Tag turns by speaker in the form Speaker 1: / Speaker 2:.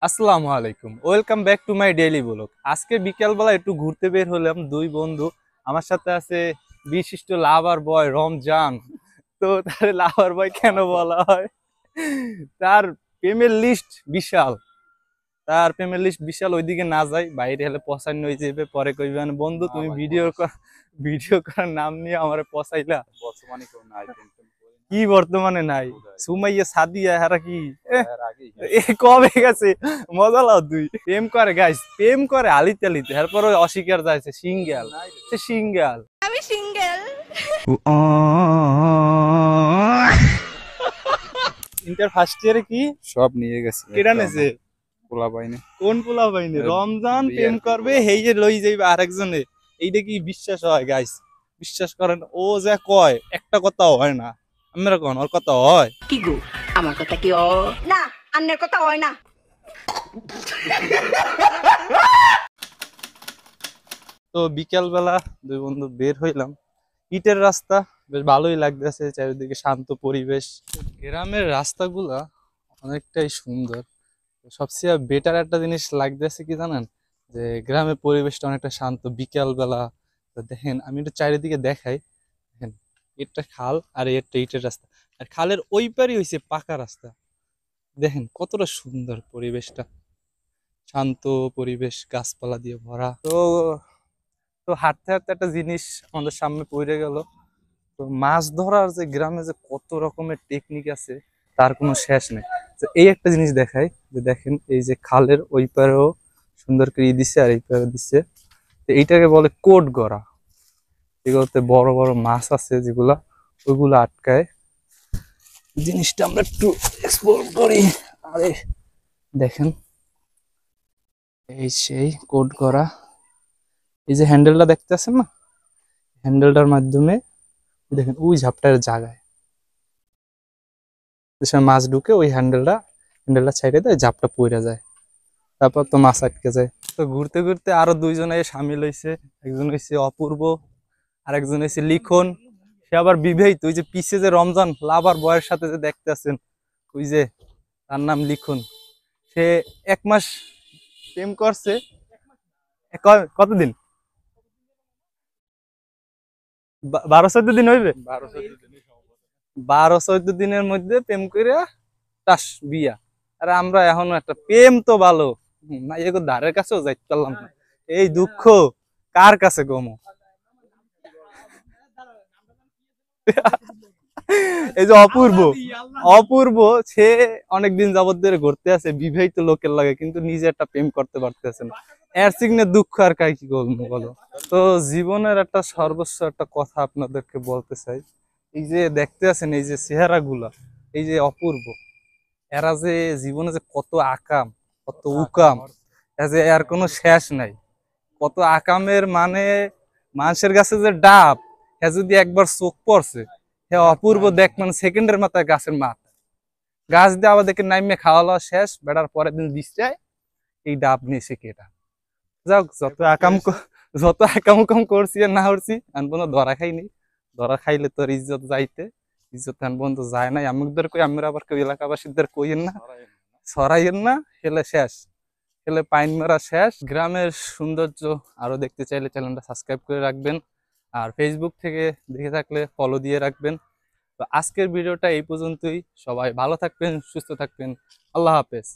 Speaker 1: আসসালামু আলাইকুম, welcome back to my daily blog. আজকে বিকেলবেলা একটু ঘুরতে বের হলাম দুই বন্ধু। আমার সাথে আছে বিশিষ্ট লাভার বয় রমজান। তো তার লাভার বয় কেন বলা হয়? তার প্রেমের লিস্ট বিশাল। ওইদিকে না যাই, বাইরে হলে পছান্ন হয়ে যাবে। পরে কইবেন বন্ধু
Speaker 2: না
Speaker 1: তুমি
Speaker 2: ভাই
Speaker 1: ভিডিও
Speaker 2: বয়স
Speaker 1: ভিডিও করার নাম নিয়ে আমারে পচাইলা।
Speaker 2: বর্তমানে কেউ নাই, টেনশন করি না।
Speaker 1: কি বর্তমানে নাই?
Speaker 2: কোথায়
Speaker 1: সুমাইয়া সাদিয়া হারা কি?
Speaker 2: বিয়ের আগেই
Speaker 1: এ
Speaker 2: গেছে।
Speaker 1: কবে গেছে? মজা লাও তুই। প্রেম করে গাইস, প্রেম করে আলিতে আলিতে, এরপর অস্বীকার যাইছে সিঙ্গেল।
Speaker 2: নাই রে।
Speaker 1: সে সিঙ্গেল।
Speaker 3: আমি সিঙ্গেল।
Speaker 1: ইন্টার ফার্স্ট ইয়ারে কি
Speaker 2: সব নিয়ে গেছে,
Speaker 1: কেডা নেছে?
Speaker 2: পোলা পাইনি।
Speaker 1: কোন পোলা পাইনি? রমজান প্রেম করবে, হেই যে লই যাইবে আরেকজনে। এইটা কি বিশ্বাস হয় গাইস? বিশ্বাস করেন, ও যা কয় একটা কথাও হয় না। আমরা কোন ওর কথা হয়?
Speaker 3: কি গো, আমার কথা কি না, আন্নের কথা হয় না।
Speaker 1: তো বিকেল বেলা দুই বন্ধু বের হইলাম। ইটের রাস্তা, বেশ ভালোই লাগতেছে, চারিদিকে শান্ত পরিবেশ। গ্রামের রাস্তাগুলা অনেকটাই সুন্দর। সবচেয়ে বেটার একটা জিনিস লাগতেছে কি জানেন, যে গ্রামের পরিবেশটা অনেকটা শান্ত বিকেল বেলা। তো দেখেন আমি একটু চারিদিকে দেখাই। দেখেন, এটা খাল আর এটা ইটের রাস্তা, আর খালের ওই পারই হইছে পাকা রাস্তা। দেখেন কতটা সুন্দর পরিবেশটা, শান্ত পরিবেশ, গাছপালা দিয়ে ভরা। তো তো হাঁটতে হাঁটতে একটা জিনিস আমাদের সামনে পড়ে গেল। তো মাছ ধরার যে গ্রামে যে কত রকমের টেকনিক আছে, তার কোনো শেষ নেই। তো এই একটা জিনিস দেখাই, যে দেখেন এই যে খালের ওই পারেও সুন্দর করে দিচ্ছে আর এই পারে দিচ্ছে। তো এইটাকে বলে কোট গড়া। এগুলোতে বড় বড় মাছ আছে যেগুলা, ওইগুলো আটকায়। জিনিসটা আমরা একটু এক্সপ্লোর করি। আরে দেখেন, এই সেই কোট গড়া। এই যে হ্যান্ডেলটা দেখতে আছেন না, হ্যান্ডেলটার মাধ্যমে দেখেন ওই ঝাপটার জায়গায় যে সময় মাছ ঢুকে, ওই হ্যান্ডেলটা ছাইড়ে দেয়, ঝাপটা পইরা যায়, তারপর তো মাছ আটকে যায়। তো ঘুরতে ঘুরতে আরো দুইজনে সামিল হয়েছে। একজন হয়েছে অপূর্ব, আর একজন হয়েছে লিখন। সে আবার বিবাহিত। ওই যে পিছে যে রমজান লাভার বয়ের সাথে যে দেখতে আছেন, ওই যে তার নাম লিখন। সে 1 মাস প্রেম করছে। কতদিন? 12-14 দিন হইবে।
Speaker 2: 12-14 দিনই সম্ভবত।
Speaker 1: 12-14 দিনের মধ্যে প্রেম করে টাস বিয়া। আর আমরা এখনো একটা প্রেম তো ভালো না, এগো ধারের কাছেও যাইতে পারলাম না। এই দুঃখ কার কাছে গমো? এই যে অপূর্ব, অপূর্ব সে অনেকদিন যাবত ধরে ঘুরতে আছে বিবাহিত লোকের লাগে, কিন্তু নিজে একটা প্রেম করতে পারতেছে না। এর সিগনে দুঃখ আর কাই কি বলবো বলো? তো জীবনের একটা সর্বোচ্চ একটা কথা আপনাদেরকে বলতে চাই। এই যে দেখতে আছেন এই যে চেহারা গুলা, এই যে অপূর্ব, এরা যে জীবনে যে কত আকাম, কত উকাম, যে এর কোনো শেষ নাই। কত আকামের মানে, মানুষের কাছে যে ডাব, হ্যাঁ যদি একবার চোখ পড়ছে, হ্যাঁ অপূর্ব দেখ মানে সেকেন্ডের মাথায় গাছের মাথা, গাছ দিয়ে আবার দেখে নাইমে খাওয়া দাওয়া শেষ, বেটার পরের দিন দিচ্ছে এই ডাব নিয়ে সে কেটা। যাক, যত আকাম উকাম করছি আর না করছি আনবো ধরা খাইনি। ধরা খাইলে তোর ইজ্জত যাইতে, ইজ্জত আনবো তো যায় নাই। আমুকদের কই, আমরা আবার কেউ এলাকাবাসীদের কইেন না, ছড়াইয়েন না। হেলে শেষ, হেলে পাইন মারা শেষ। গ্রামের সৌন্দর্য আরো দেখতে চাইলে চ্যানেলটা সাবস্ক্রাইব করে রাখবেন, আর ফেসবুক থেকে দেখে থাকলে ফলো দিয়ে রাখবেন। তো আজকের ভিডিওটা এই পর্যন্তই। সবাই ভালো থাকবেন, সুস্থ থাকবেন। আল্লাহ হাফেজ।